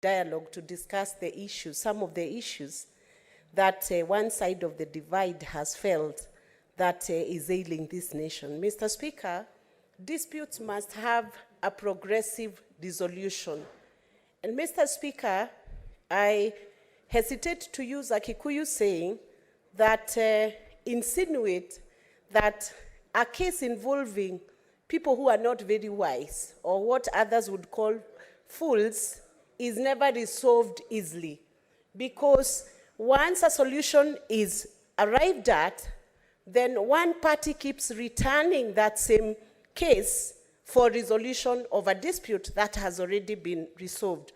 dialogue to discuss the issues, some of the issues that one side of the divide has felt that is ailing this nation. Mr. Speaker, disputes must have a progressive resolution. And Mr. Speaker, I hesitate to use a Kikuyu saying that insinuate that a case involving people who are not very wise, or what others would call fools, is never resolved easily. Because once a solution is arrived at, then one party keeps returning that same case for resolution of a dispute that has already been resolved.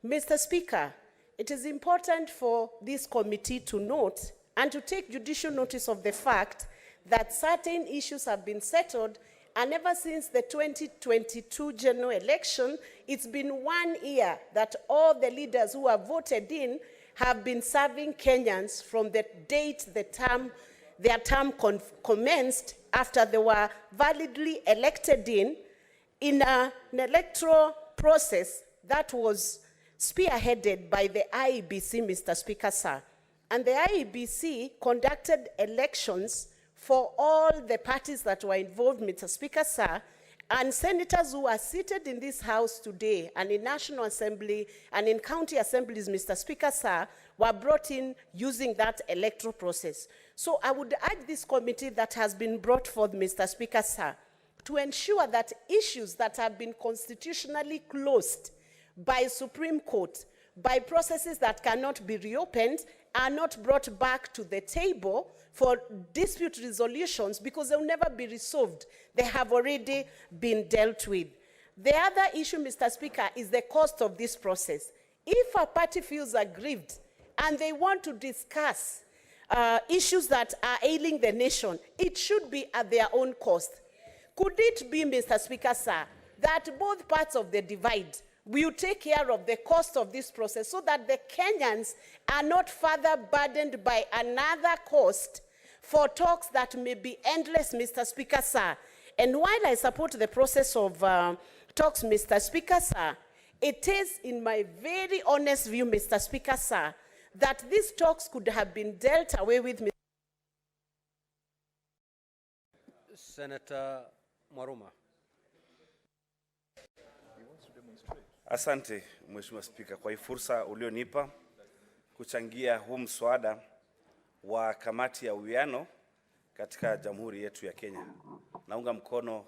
Mr. Speaker, it is important for this committee to note and to take judicial notice of the fact that certain issues have been settled, and ever since the 2022 general election, it's been 1 year that all the leaders who have voted in have been serving Kenyans from the date their term commenced, after they were validly elected in an electoral process that was spearheaded by the IEBC, Mr. Speaker, sir. And the IEBC conducted elections for all the parties that were involved, Mr. Speaker, sir, and senators who are seated in this House today and in National Assembly and in county assemblies, Mr. Speaker, sir, were brought in using that electoral process. So I would urge this committee that has been brought forth, Mr. Speaker, sir, to ensure that issues that have been constitutionally closed by Supreme Court, by processes that cannot be reopened, are not brought back to the table for dispute resolutions, because they will never be resolved. They have already been dealt with. The other issue, Mr. Speaker, is the cost of this process. If a party feels aggrieved and they want to discuss issues that are ailing the nation, it should be at their own cost. Could it be, Mr. Speaker, sir, that both parts of the divide will take care of the cost of this process so that the Kenyans are not further burdened by another cost for talks that may be endless, Mr. Speaker, sir? And while I support the process of talks, Mr. Speaker, sir, it is in my very honest view, Mr. Speaker, sir, that these talks could have been dealt away with. Senator Mwaruma. Asante Mheshimiwa Spika kwa hii fursa ulionipa kuchangia huu mswada wa kamati ya uwiano katika Jamhuri yetu ya Kenya. Naunga mkono